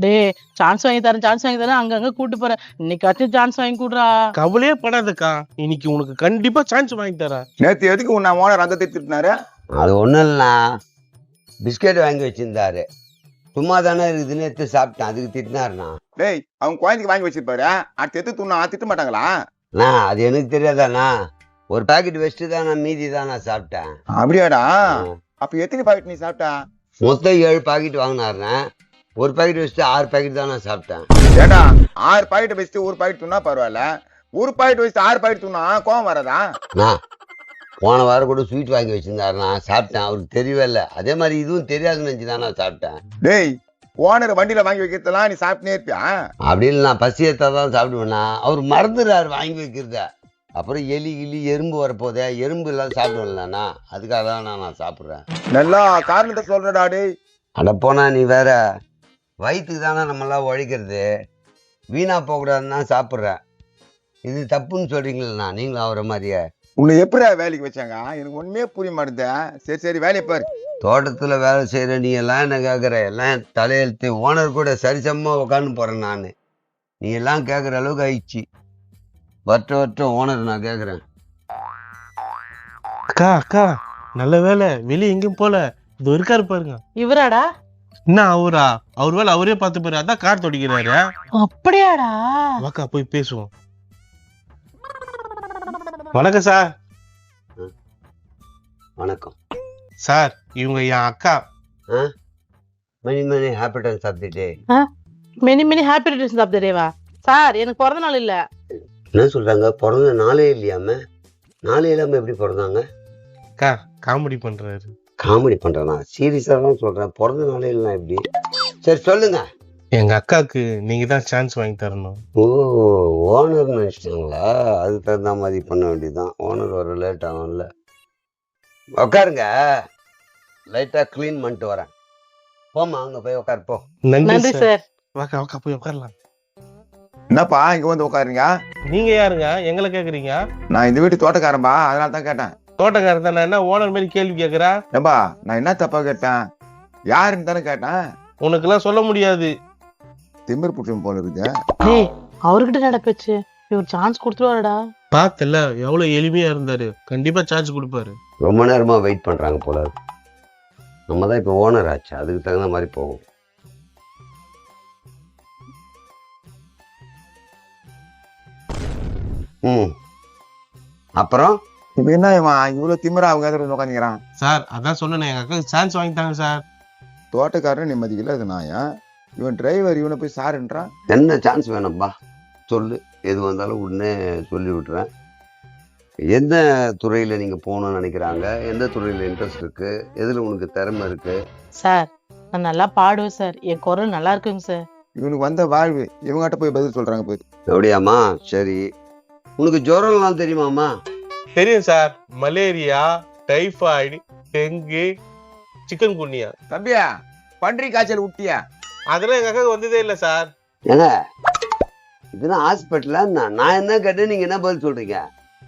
டே chance வாங்கி தரேன் அங்கங்க கூட்டு போறேன். இன்னைக்காச்சும் சான்ஸ் வாங்கி கூடுறா. கவலையே படாதக்கா, இன்னைக்கு உனக்கு கண்டிப்பா சான்ஸ் வாங்கி தரேன். நேத்து எதுக்கு உன்னை ஓனர் அந்த திட்டினாரு? அது ஒன்றும் இல்லைண்ணா, பிஸ்கெட் வாங்கி வச்சிருந்தாரு. சும்மா தானே இருக்குதுன்னு எடுத்து சாப்பிட்டேன், அதுக்கு திட்டினாருண்ணா. டேய், அவங்க குழந்தைக்கு வாங்கி வச்சிருப்பாரு, அடுத்து எடுத்து துண்ணா திட்ட மாட்டாங்களா? அண்ணா அது எனக்கு தெரியாதாண்ணா, ஒரு பாக்கெட் வச்சுட்டு தான் நான் மீதி தான் நான் சாப்பிட்டேன். அப்படியாடா? அப்ப எத்தனை பாக்கெட் நீ சாப்பிட்டா? மொத்தம் 7 பாக்கெட் வாங்கினாருண்ணே, ஒரு பாக்கெட் வச்சுட்டு 6 பாக்கெட் தான் நான் சாப்பிட்டேன். ஏடா, 6 பாக்கெட் வச்சுட்டு ஒரு பாக்கெட் துண்ணா பரவாயில்ல, ஒரு பாக்கெட் வச்சுட்டு 6 பாக்கெட் துண்ணா கோவம் வராதா? போன வாரம் கூட ஸ்வீட் வாங்கி வச்சிருந்தாருண்ணா, சாப்பிட்டேன், அவருக்கு தெரியவே இல்லை. அதே மாதிரி இதுவும் தெரியாதுன்னு நினச்சி தான் நான் சாப்பிட்டேன். டேய், ஓனர் வண்டியில வாங்கி வைக்கிறதெல்லாம் நீ சாப்பிட்டே இருப்பியா? அப்படி இல்லை, நான் பசி எடுத்தா தான் சாப்பிடுவேண்ணா. அவர் மறந்துடுறாரு வாங்கி வைக்கிறத. அப்புறம் எலி கிளி எறும்பு வரப்போதே, எறும்பு எல்லாம் சாப்பிடுவேன்லண்ணா, அதுக்காக தான் நான் சாப்பிட்றேன். நல்லா காரணத்தை சொல்றடா. டேய் அட போனா நீ வேற, வயிற்றுக்கு தானே நம்மளாம் உழைக்கிறது, வீணா போகக்கூடாதுன்னு தான் சாப்பிட்றேன். இது தப்புன்னு சொல்றீங்களா நீங்களும் அவரை மாதிரியே? உன்னை எப்படிடா வேலைக்கு வச்சாங்க? எனக்கு ஒண்ணுமே புரிய மாட்டேதா. சரி வேலையை பாரு. தோட்டத்தில் வேலை செய்கிற நீ எல்லாம் என்ன கேட்குற? எல்லாம் தலையெழுத்து. ஓனர் கூட சரிசமமாக உட்காந்து போகிறேன் நான். நீ எல்லாம் கேட்குற அளவுக்கு ஆயிடுச்சு. வருஷம் ஓனர் நான் கேட்குறேன். அக்கா நல்ல வேலை, வெளியே எங்கேயும் போல, இது இருக்காரு பாருங்க. இவராடா? என்ன அவரா? அவர் வேலை அவரே பார்த்து போயிரு, அதான் கார் தொடிக்கிறாரு. அப்படியாடா? வாக்கா போய் பேசுவோம். வணக்கம் சார். வணக்கம் சார், இவங்க என் அக்கா. Many happy returns of the day. Many happy returns of the டேவா? சார், எனக்கு பிறந்த நாள் இல்ல. என்ன சொல்றாங்க? பிறந்த நாளே இல்லையாம? நாளே இல்லாம எப்படி பிறந்தாங்க? அக்கா காமெடி பண்றாரு. காமெடி பண்றேனா? சீரியஸா தான் சொல்றேன், பிறந்த நாளே இல்லைனா எப்படி? சரி சொல்லுங்க. எங்க அக்காவுக்கு நீங்க தான் சான்ஸ் வாங்கி தரணும். ஓ, ஓனர் நினைச்சிட்டாங்களா? அதுக்கு தகுந்த மாதிரி பண்ண வேண்டியதுதான். ஓனர் வர லேட் ஆகும்ல. உட்காருங்க, லைட்டா கிளீன் பண்ணிட்டு வரேன். போமா, அங்க போய் உட்காரு போ. நன்றி சார். வாக்கா போய் உட்காரலாம். என்னப்பா இங்க வந்து உட்காருங்க? நீங்க யாருங்க எங்களை கேக்குறீங்க? நான் இந்த வீட்டு தோட்டக்காரன்பா, அதனால தான் கேட்டேன். தோட்டக்காரர் தானே, என்ன ஓனர் மாதிரி கேள்வி கேக்குறா? ஏம்பா, நான் என்ன தப்பா கேட்டேன்? யாருன்னு தானே கேட்டேன். உனக்கு எல்லாம் சொல்ல முடியாது. திமிர் புட்டும் போல இருக்கு. டேய், அவர்கிட்ட நடப்பச்சு, இவர் சான்ஸ் கொடுத்துருவாருடா. பார்த்தல எவ்வளவு எளிமையா இருந்தாரு, கண்டிப்பா சார்ஜ் கொடுப்பாரு. ரொம்ப நேரமா வெயிட் பண்றாங்க போல. நம்ம தான் இப்ப ஓனர் ஆச்சு, அதுக்கு தகுந்த மாதிரி போகும். அப்புறம் இப்ப என்ன இவ்வளவு திமிரா அவங்க உட்காந்துக்கிறான்? சார் அதான் சொன்னேன், எங்க அக்காவுக்கு சான்ஸ் வாங்கிட்டாங்க சார். தோட்டக்காரன் நிம்மதிக்கல, அது நாயா? இவன் டிரைவர் இவனை போய் சாருன்றான். என்ன சான்ஸ் வேணும்பா சொல்லு, எது வந்தாலும் உடனே சொல்லி விட்டுறேன். எந்த துறையில நீங்க போகணும்னு நினைக்கிறாங்க? எந்த துறையில இன்ட்ரெஸ்ட் இருக்கு? எதுல உனக்கு திறமை இருக்கு? சார், நான் நல்லா பாடுவேன் சார், என் குரல் நல்லா இருக்குங்க சார். இவனுக்கு வந்த வாழ்வு இவங்ககிட்ட போய் பதில் சொல்றாங்க போய். அப்படியாம்மா? சரி, உனக்கு ஜுரம்லாம் தெரியுமாம்மா? தெரியும் sir, malaria, typhoid, dengue, chikungunya. தம்பியா, பன்றி காய்ச்சல் விட்டியா? அதெல்லாம் எங்க அக்காவுக்கு வந்ததே இல்லை சார். ஏங்க, இதுதான் ஹாஸ்பிட்டலா? நான் என்ன கேட்டேன், நீங்க என்ன பதில் சொல்றீங்க?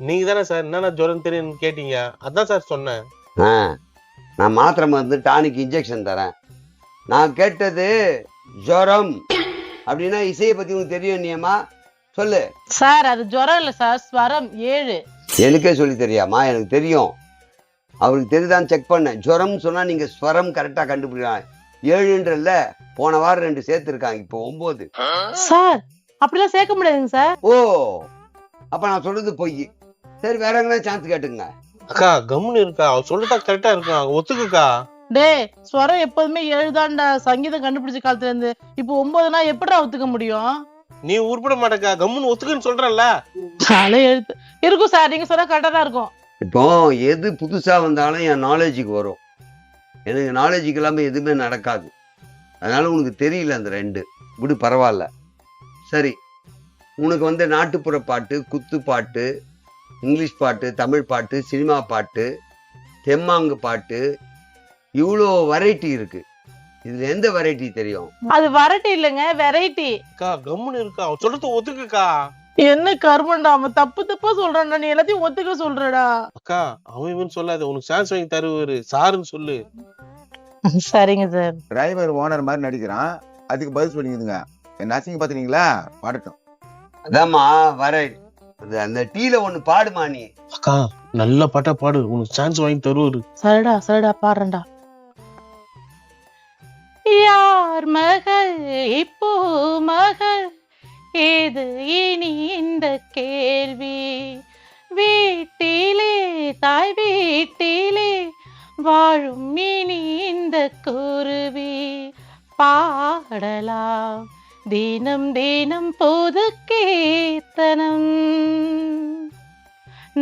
நீங்க தானே சார் என்னென்ன ஜுரம் தெரியும் கேட்டீங்க, அதான் சார் சொன்னேன். நான் மாத்திரை மருந்து டானிக் இன்ஜெக்ஷன் தரேன். நான் கேட்டது ஜுரம். அப்படின்னா இசையை பத்தி உனக்கு தெரியும் நீமா? சொல்லு. சார், அது ஜுரம் இல்ல சார், ஸ்வரம் 7. எனக்கே சொல்லி தெரியாமா? எனக்கு தெரியும், அவருக்கு தெரியுதான்னு செக் பண்ண. ஜுரம்னு சொன்னா நீங்க ஸ்வரம் கரெக்டா கண்டுபிடிக்கலாம். 7ன்றல்ல, போன வாரம் 2 சேர்த்து இருக்காங்க, இப்போ 9. சார், அப்படிலாம் சேர்க்க முடியாதுங்க சார். ஓ, அப்ப நான் சொல்றது பொய். சரி, வேற எங்கன்னா சான்ஸ் கேட்டுங்க. அக்கா கம்முன்னு இருக்கா, அவ சொல்றதா கரெக்டா இருக்கா, ஒத்துக்குக்கா. டேய், ஸ்வரம் எப்போதுமே 7 தான்டா, சங்கீதம் கண்டுபிடிச்ச காலத்துல இருந்து. இப்போ 9னா எப்படிடா ஒத்துக்க முடியும்? நீ உருப்பட மாட்டேக்கா, கம்முன்னு ஒத்துக்குன்னு சொல்றல. தலை எழுத்து இருக்கும் சார், நீங்க சொன்னா கரெக்டா தான் இருக்கும். இப்போ எது புதுசா வந்தாலும் என் நாலேஜுக்கு வரும். எனக்கு நாலேஜுக்கு இல்லாம எதுவுமே நடக்காது. அதனால உனக்கு தெரியல அந்த 2 விடு, பரவாயில்ல. சரி, உனக்கு வந்து நாட்டுப்புற பாட்டு, குத்து பாட்டு, இங்கிலீஷ் பாட்டு, தமிழ் பாட்டு, சினிமா பாட்டு, தெம்மாங்கு பாட்டு, இவ்வளோ வெரைட்டி இருக்கு. இதுல எந்த வெரைட்டி தெரியும்? அது வெரைட்டி இல்லைங்க, வெரைட்டி. அக்கா கம்முன்னு இருக்கா, அவ சொல்றத ஒத்துக்குக்கா. என்ன கர்மண்டா, அவன் தப்பா சொல்றான்டா, நீ எல்லாத்தையும் ஒத்துக்க சொல்றடா. அக்கா அவன் இவன் சொல்லாத, உனக்கு சான்ஸ் வாங்கி தருவாரு சாருன்னு சொல்லு. சரிங்க சார். டிரைவர் ஓனர் மாதிரி நடிக்கிறான், அதுக்கு பதில் சொல்லிக்குதுங்க. என்ன அசிங்க பாத்துறீங்களா? பாடட்டும். அதாம்மா வரேன். அந்த டீல ஒண்ணு பாடுமா நீ. அக்கா நல்ல பாட்டா பாடு, உனக்கு சான்ஸ் வாங்கி தருவாரு. சரிடா சரிடா பாடுறேன்டா. யார் மகள் இப்போ மகள், ஏது இனி இந்த கேள்வி, வீட்டிலே தாய் வீட்டிலே வாழும் இனி இந்த குருவி, பாடலாம் தினம் தினம் பொது கீர்த்தனம்,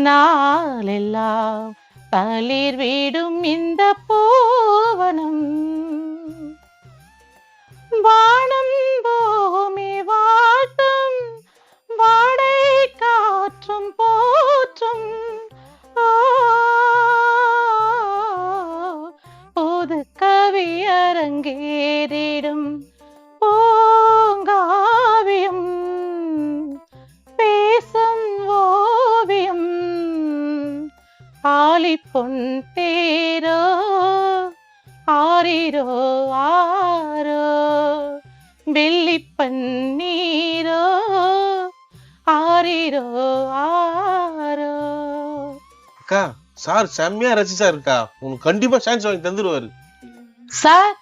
நாளெல்லாம் தளிர் வீடும் இந்த பூவனம், வானம் பூமி வாட்டும் வாடை காற்றும் போற்றும், புது கவி அரங்கேறிடும் பூங்காவியம், பேசும் ஓவியம், ஆலி பொன் தேரோ ஆரிரோ ஆரோ, வெள்ளி பன்னீரோ ஆரிரோ ஆரோ. அக்கா சார் செம்மையா ரசிச்சா இருக்கா, உனக்கு கண்டிப்பா சான்ஸ் வாங்கி தந்துருவாரு. சார்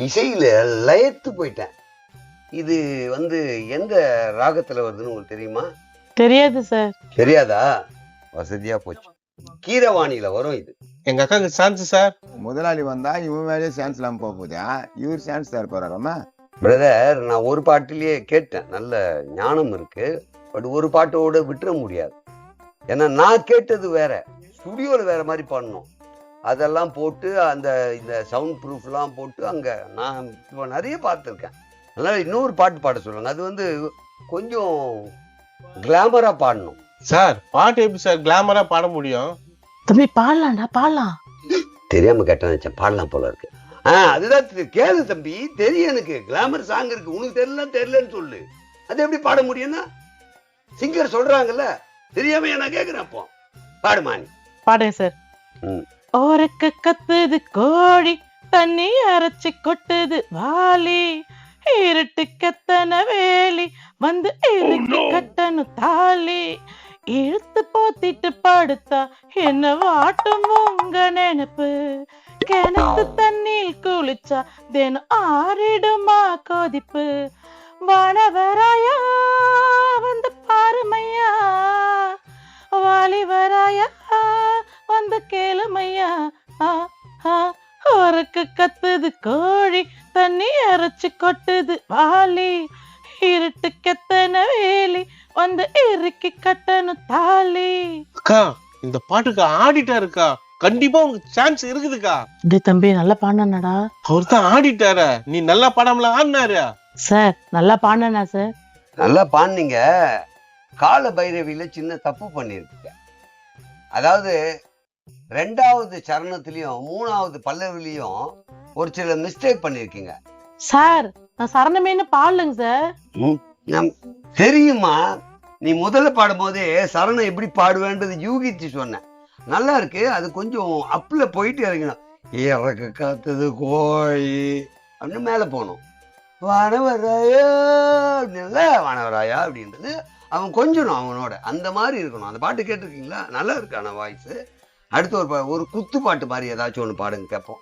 இசையில லயத்து போயிட்டேன். இது எந்த ராகத்துல வருதுன்னு உங்களுக்கு தெரியுமா? தெரியாது சார். தெரியாதா? வசதியா போச்சு. கீரவாணியில வரும் இது. எங்க அக்காக்கு சான்ஸ் சார். முதலாளி வந்தா இவன் மேலே சான்ஸ் இல்லாம போக போதா? இவர் சான்ஸ் தர போறாராமா? பிரதர், நான் ஒரு பாட்டிலேயே கேட்டேன், நல்ல ஞானம் இருக்கு. பட் ஒரு பாட்டோட விட்டுற முடியாது. ஏன்னா நான் கேட்டது வேற, ஸ்டுடியோல வேற மாதிரி பண்ணணும். அதெல்லாம் போட்டு இந்த சவுண்ட் ப்ரூஃப்லாம் போட்டு அங்கே நான் இப்போ நிறைய பார்த்துருக்கேன். அதனால் இன்னொரு பாட்டு பாட சொல்லுங்க. அது கொஞ்சம் கிளாமராக பாடணும். சார் பாட்டு எப்படி சார் கிளாமரா பாட முடியும்? தம்பி பாடலாம்டா பாடலாம். தெரியாம கேட்டேன் நினைச்சேன், பாடலாம் போல இருக்கு. அதுதான் கேளு தம்பி, தெரியும் எனக்கு. கிளாமர் சாங் இருக்கு, உனக்கு தெரியலன்னு சொல்லு. அது எப்படி பாட முடியும்னா? சிங்கர் சொல்றாங்கல்ல, தெரியாம நான் கேட்கிறேன். அப்போ பாடுமா நீ? பாடுங்க சார். ஓரக்க கத்துது கோழி, தண்ணி அரைச்சி கொட்டுது வாலி, இருட்டு கத்தன வேலி, இறுக்கி கட்டணும் தாலி, இழுத்து போத்திட்டு படுத்தா என்ன வாட்டும் உங்க நினைப்பு, கிணத்து தண்ணியில் குளிச்சா தினம் ஆறிடுமா கொதிப்பு, வானவராயா பாருமையா, வாலிவராயா கேளுமையா, ஒருக்கு கத்துது கோழி, தண்ணி அரைச்சு கொட்டுது வாலி, இருட்டு கத்தன வேலி, இறுக்கி கட்டணும் தாலி. அக்கா இந்த பாட்டுக்கு ஆடிட்டா இருக்கா, கண்டிப்பா உனக்கு சான்ஸ் இருக்குதுக்கா. டே தம்பி நல்லா பாடினாடா. அவர் தான் ஆடிட்டாரா, நீ நல்லா பாடாமல ஆடினாரு. சார் நல்லா பாடினா சார்? நல்லா பாடினீங்க. கால பைரவியில சின்ன தப்பு பண்ணிருக்கீங்க. அதாவது 2வது சரணத்திலையும் 3வது பல்லவிலையும் ஒரு சில மிஸ்டேக் பண்ணிருக்கீங்க. சார் நான் சரணமேன்னு பாடலுங்க சார். தெரியுமா, நீ முதல்ல பாடும்போதே சரணம் எப்படி பாடுவேன்றது யூகிச்சு சொன்னேன். நல்லா இருக்கு. அது கொஞ்சம் அப்ல போயிட்டு இறங்கணும். இறக்க காத்தது கோழி அப்படின்னு மேல போகணும். வானவராயா அப்படின்னா வானவராயா அப்படின்றது அவன் கொஞ்சணும், அவனோட அந்த மாதிரி இருக்கணும். அந்த பாட்டு கேட்டிருக்கீங்களா? நல்லா இருக்கு. ஆனா வாய்ஸ் அடுத்து ஒரு குத்து பாட்டு மாதிரி ஏதாச்சும் ஒண்ணு பாடுங்க கேட்போம்.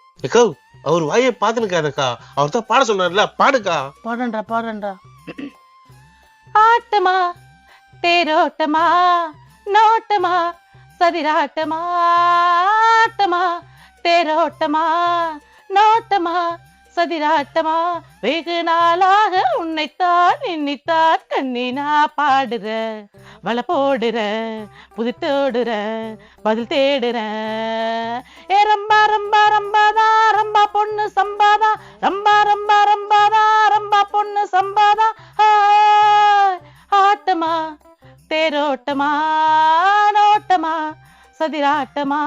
அவர் வாயை பாத்துனுக்காதக்கா, அவர் தான் பாட சொன்னார்ல, பாடுக்கா. பாடுறா. ஆட்டமா தேரோட்டமா நோட்டமா சதிராட்டமா, ஆட்டமா தேரோட்டமா நோட்டமா சதிராட்டமா, வெகு நாளாக உன்னைத்தான் எண்ணித்தான் கண்ணினா பாடுற, வள போடுற, புதித்தோடுற, பதில் தேடுற, ஏ ரம்பா ரம்பா ரம்பாதா ரம்பா பொண்ணு சம்பாதா, ரம்பா ரம்பா ரம்பாதா ரம்பா பொண்ணு சம்பாதா, ஆட்டமா தேரோட்டமா நோட்டமா சதிராட்டமா,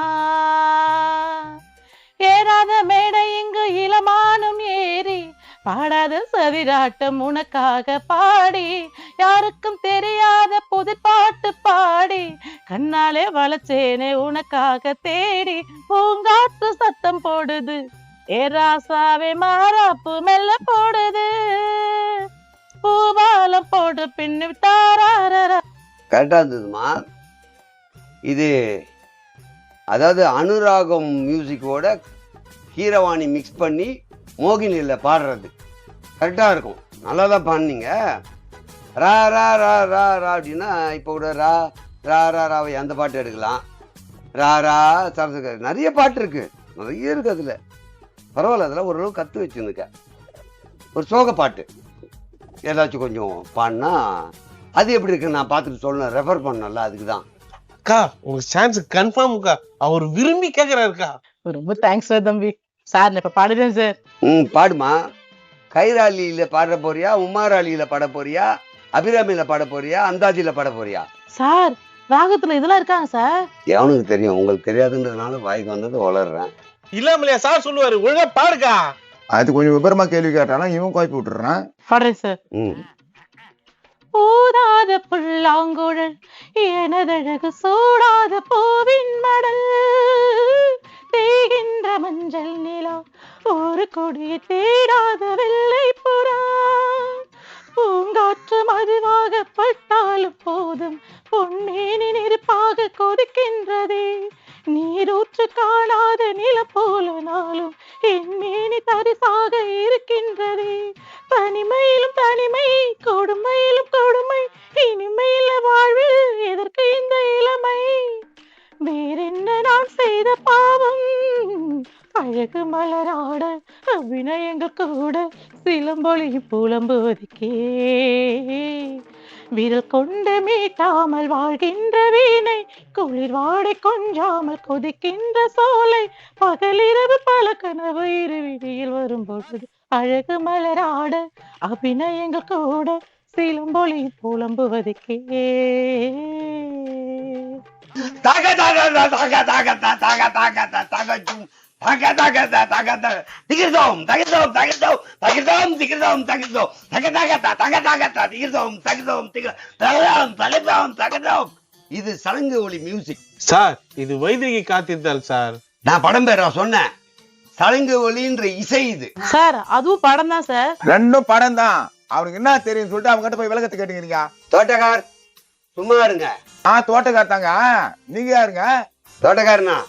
ஏறாத மேடை இங்கு இளமானும் ஏறி, பாடாத சதிராட்டம் உனக்காக பாடி, யாருக்கும் தெரியாத புதுப்பாட்டு பாடி, கண்ணாலே வளச்சேனே உனக்காக தேடி, பூங்காற்று சத்தம் போடுது ஏ ராசாவே மாறாப்பு மெல்ல போடுது பூபாலம் போட்டு பின்னு தாராரா. கரெக்டா இருந்ததுமா. இது அதாவது அனுராகம் மியூசிக்கோட கீரவாணி மிக்ஸ் பண்ணி மோகினியில் பாடுறது கரெக்டாக இருக்கும். நல்லா தான் பாடினீங்க. ரா ரா ரா ரா ரா அப்படின்னா இப்போ கூட ரா ரா ரா ராவை அந்த பாட்டு எடுக்கலாம். ரா ரா சரசு நிறைய பாட்டு இருக்கு, நிறைய இருக்கு அதில். பரவாயில்ல, அதெல்லாம் ஓரளவு கற்று வச்சுருந்துக்க. ஒரு சோக பாட்டு ஏதாச்சும் கொஞ்சம் பாடினா அது எப்படி இருக்குன்னு நான் பார்த்துட்டு சொல்லணும், ரெஃபர் பண்ணல. அதுக்கு தான் அக்கா உங்க சான்ஸ் கன்ஃபார்ம்க்கா. அவர் விரும்பி கேக்குறாருக்கா. ரொம்ப தேங்க்ஸ் சார் தம்பி. சார் இப்ப பாடுறேன் சார். பாடுமா. கைராலியில பாட போறியா, உமாராலியில பாட போறியா, அபிராமியில பாட போறியா, அந்தாதியில பாட போறியா? சார் ராகத்துல இதெல்லாம் இருக்காங்க சார். எவனுக்கு தெரியும், உங்களுக்கு தெரியாதுன்றதுனால வாய்க்கு வந்தது வளர்றேன். இல்லாமலையா சார் சொல்லுவாரு, ஒழுங்கா பாடுக்கா. அது கொஞ்சம் விபரமா கேள்வி கேட்டாலும் இவன் குழப்பி விட்டுறான். பாடுறேன் சார். ஊதாத புல்லாங்குழல் எனதழகு சூடாத பூவின் மடல் தேகின்ற மஞ்சள் நிலா ஒரு கொடியை தேடாத வெள்ளை புறா பூங்காற்று மதுவாக பட்டாலும் போதும் பொன்னேனி நெருப்பாக கொதிக்கின்றதே நீரூற்று காணாத நில போல நாளும் என் மேனி தரிசாக இருக்கின்றதே தனிமையிலும் தனிமை கொடுமையிலும் கொடுமை இனிமையில வாழ்வில் எதற்கு இந்த இளமை வேறென்ன நான் செய்த பாவம் அழகு மலராட அபிநயங்கள் கூட சிலம்பொலி புலம்புவதுக்கே விரல் கொண்டு மீட்டாமல் வாழ்கின்ற வீணை குளிர் வாடை கொஞ்சாமல் கொதிக்கின்ற சோலை பகலிரவு பல கனவு இரு விதியில் வரும்பொழுது அழகு மலராட அபிநயங்கள் கூட சிலம்பொலி புலம்புவதுக்கே. இது சலங்கு ஒலி மியூசிக் சார். இது வைதகி காத்திருந்தால் சார். நான் படம் பேரா சொன்னேன். சலங்கு ஒலின்ற இசை இது சார். அதுவும் படம் தான் சார். ரெண்டும் படம் தான். அவனுக்கு என்ன தெரியும் சொல்லிட்டு அவங்க கிட்ட போய் விளக்கத்தை கேட்டுக்கிறீங்க. தோட்டக்கார் சும்மா இருங்க. தோட்டக்கார் தாங்க. நீங்க யாருங்க? தோட்டக்காரனா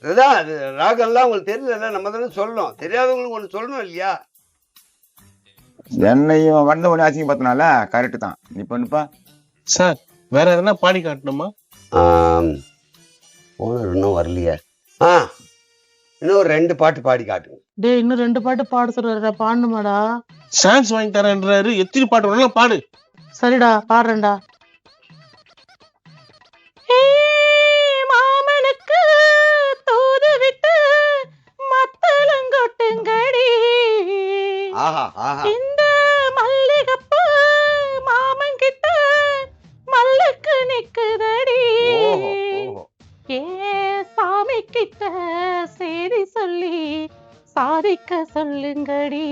அதுதான். அது ராகம்லாம் உங்களுக்கு தெரியல, நம்ம தானே சொல்லணும். தெரியாதவங்களுக்கு ஒன்று சொல்லணும் இல்லையா? என்னையும் வந்த உடனே அசிங்க பார்த்தனால கரெக்டு தான். நீ பண்ணுப்பா சார். வேற எதனா பாடி காட்டணுமா? ஓனர் இன்னும் வரலையே. இன்னும் ஒரு 2 பாட்டு பாடி காட்டுங்க. டேய் இன்னும் 2 பாட்டு பாட சொல்றா. பாடணுமாடா? சான்ஸ் வாங்கி தரேன்றாரு. எத்தனை பாட்டு வேணாலும் பாடு. சரிடா பாடுறேன்டா. மாமனுக்கு தூது விட்டு மத்தளங்கொட்டுங்கடி இந்த மல்லிகப்பு மாமன் கிட்ட மல்லுக்கு நிக்குதடி ஏ சாமி கிட்ட செய்தி சொல்லி சாதிக்க சொல்லுங்கடி.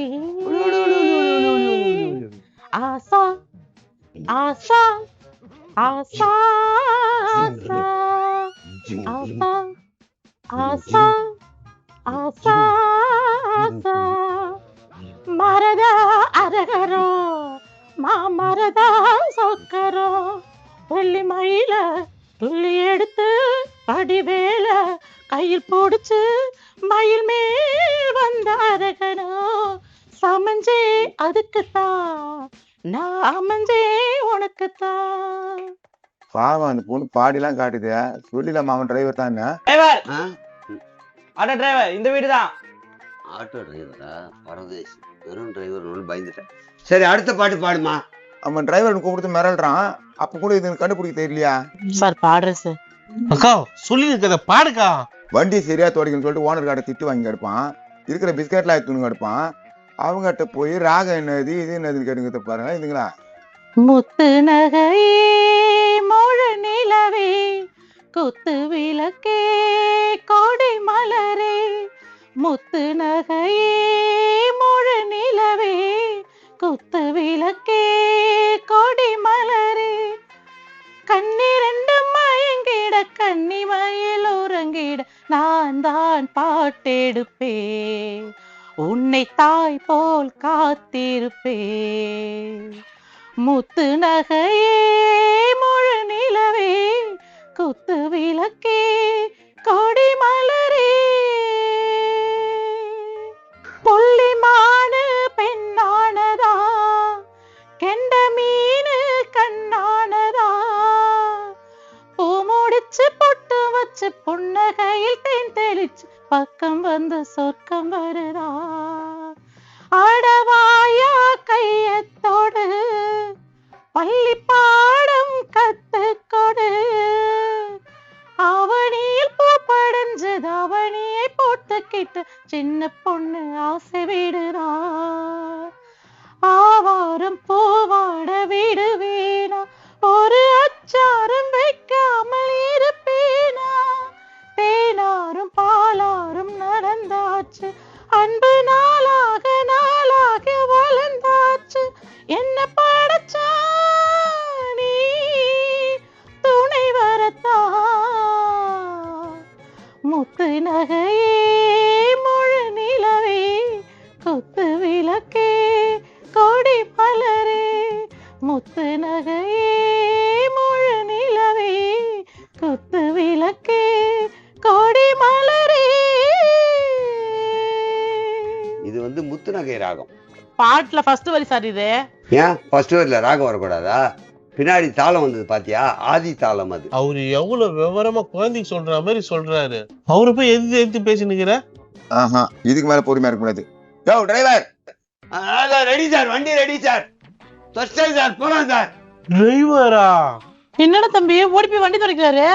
ஆசா ஆசா ஆசா ஆசா ஆசா ஆசா ஆசா ஆசா மரதா அரகரோ மாமரதா சொக்கரோ வெள்ளி மயில துள்ளி எடுத்து படிவேல கையில் போடுச்சு மயில் மேல் வந்த அரகனோ சமஞ்சே அதுக்குத்தான் நான் அமைஞ்சே உனக்குத்தான். பாவம் அந்த பொண்ணு பாடிலாம் காட்டுது. சொல்லிடலாமா அவன் டிரைவர் தான். ஆட்டோ டிரைவர் இந்த வீடு தான். ஆட்டோ டிரைவரா? பரதேசி. வெறும் டிரைவர் பயந்துட்டேன். சரி அடுத்த பாட்டு பாடுமா. அவன் டிரைவர் கூப்பிட்டு மிரள்றான். அப்ப கூட இது கண்டுபிடிக்க தெரியலையா? சார் பாடுறேன் சார். அக்கா சொல்லி இருக்கத பாடுக்கா. வண்டி சரியா துடைக்கணும்னு சொல்லிட்டு ஓனர் கார்டை திட்டு வாங்கி எடுப்பான். இருக்கிற பிஸ்கட்லாம் எடுத்துன்னு எடுப்பான். அவங்ககிட்ட போய் ராகம் என்னது இது என்னதுன்னு கேட்டுங்க பாருங்க. இதுங்களா முத்து நகையே மொழ நிலவே குத்து விளக்கே கோடை மலரே முத்து நகையே மொழ நிலவே குத்து விளக்கே கோடை மலரே கண்ணிரண்டு மயங்கிட கன்னி மயில் உறங்கிட நான் தான் பாட்டெடுப்பேன், உன்னை தாய் போல் காத்திருப்பேன். முத்து நகையே முழு நிலவே குத்து விளக்கே கொடி மலரே, புள்ளிமானு பெண்ணானதா கெண்ட மீனு கண்ணானதா, பூ முடிச்சு பொட்டு வச்சு புன்னகையில் தேன் தெளிச்சு பக்கம் வந்து சொர்க்கம் வருதா. அடவாயா கையத்தோடு பள்ளி பாடம் கத்துக்கொடு, அவனியில் பூ படைஞ்சது அவனியை போட்டுக்கிட்டு சின்ன பொண்ணு ஆசை விடுறா. ஆவாரம் பூவாட விடுவேனா, ஒரு அச்சாரம் வைக்காமல் இருப்பேனா. தேனாரும் பாலாரும் நடந்தாச்சு, அன்பு நாளாக நாளாக வளர்ந்தாச்சு. என்ன படைச்சா நீ துணை வரத்தா, முத்து நகையே முழு நிலவே குத்து விளக்கே கொடி மலரே, முத்து நகையே முழு நிலவே குத்து விளக்கே கொடி மலரே. இது வந்து முத்து நகை ராகம். பாட்டுல ஃபர்ஸ்ட் வரி சார் இது. ஏன் ஃபர்ஸ்ட் வரியில ராகம் வரக்கூடாதா? பின்னாடி தாளம் வந்தது பாத்தியா, ஆதி தாளம் அது. அவரு எவ்வளவு விவரமா குழந்தைக்கு சொல்ற மாதிரி சொல்றாரு. அவரை போய் எதிர்த்து பேசினுக்கிற. ஆஹா, இதுக்கு மேல பொறுமையா இருக்க கூடாது. யோ டிரைவர், ரெடி சார், வண்டி ரெடி சார், சார் போலாம் சார். டிரைவரா? என்னடா தம்பி ஓடி போய் வண்டி துடைக்கிறாரு?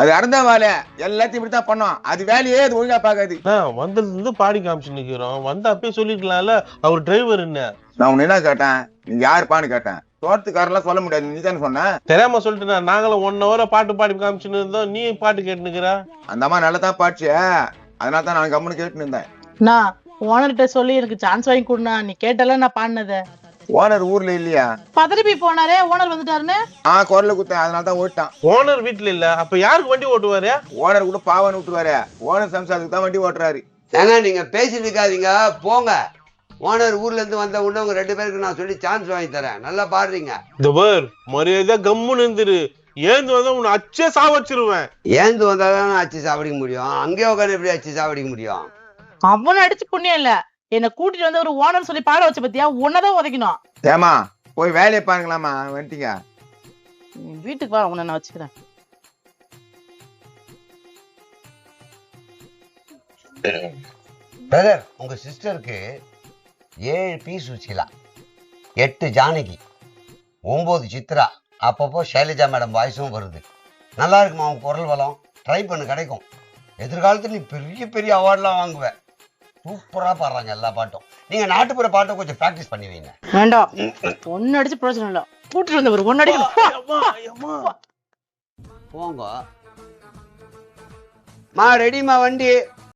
அது அறந்தா வேலை, எல்லாத்தையும் இப்படித்தான் பண்ணோம். அது வேலையே அது ஒழுங்கா பாக்காது. வந்ததுல இருந்து பாடி காமிச்சு நிக்கிறோம், வந்து அப்பயே சொல்லிருக்கலாம்ல அவர் டிரைவர் என்ன. நான் உன்ன என்ன கேட்டேன், நீங்க யாருப்பான்னு கேட்டேன். தோட்டத்துக்காரெல்லாம் சொல்ல முடியாது, நீ தானே சொன்ன. தெரியாம சொல்லிட்டு நாங்களும் 1 hour பாட்டு பாடி காமிச்சுன்னு இருந்தோம், நீ பாட்டு கேட்டுனுக்குற. அந்த அம்மா நல்லதான் பாடிச்சு, அதனால தான் நான் கம்முன்னு கேட்டுன்னு இருந்தேன். நான் ஓனர்கிட்ட சொல்லி எனக்கு சான்ஸ் வாங்கி கொடுனா, நீ கேட்டல நான் பாடினத. ஓனர் ஊர்ல இல்லையா? பதறி போய் போனாரே, ஓனர் வந்துட்டாருன்னு. குரல குத்தேன், அதனால தான் ஓட்டான். ஓனர் வீட்டுல இல்ல, அப்ப யாருக்கு வண்டி ஓட்டுவாரு? ஓனர் கூட பாவன்னு விட்டுருவாரு, ஓனர் சம்சாரத்துக்கு தான் வண்டி ஓட்டுறாரு. ஏங்க நீங்க பேசிட்டு இருக்காதீங்க, போங்க. ஓனர் ஊர்ல இருந்து வந்த உடனே உங்க 2 பேருக்கு நான் சொல்லி சான்ஸ் வாங்கி தரேன். நல்லா பாடுறீங்க. இந்த பேர் மரியாதை கம்முன்னு இருந்துரு, ஏந்து வந்தா உன்னை அச்சே சாவச்சிருவேன். ஏந்து வந்தாதான் அச்சு சாப்பிடிக்க முடியும், அங்கேயே உட்காந்து எப்படி அச்சு சாப்பிடிக்க முடியும்? அவனை அடிச்சு புண்ணியம் இல்ல, என்ன கூட்டிட்டு வந்து ஒரு ஓனர் சொல்லி பாட வச்ச பத்தியா, உன்னதான் உதைக்கணும். ஏமா போய் வேலையை பாருங்களாமா, வந்துட்டீங்க. வீட்டுக்கு வா, உன்னை நான் வச்சுக்கிறேன். பிரதர், உங்க சிஸ்டருக்கு 7 பி சுசிலா, 8 ஜானகி, 9 சித்ரா, அப்பப்போ ஷைலஜா மேடம் வாய்ஸும் வருது. நல்லா இருக்குமா உன் குரல் வளம்? ட்ரை பண்ணு, கிடைக்கும். எதிர்காலத்தில் நீ பெரிய பெரிய அவார்ட்லாம் வாங்குவ. சூப்பரா பாடுறாங்க எல்லா பாட்டும். நீங்க நாட்டுப்புற பாட்டை கொஞ்சம் ப்ராக்டிஸ் பண்ணி வைங்க. வேண்டாம், ஒன்னு அடிச்சு பிரயோஜனம் இல்ல, கூட்டிட்டு வந்து ஒரு ஒன்னு அடிக்கணும். போங்க மா, ரெடிமா வண்டி.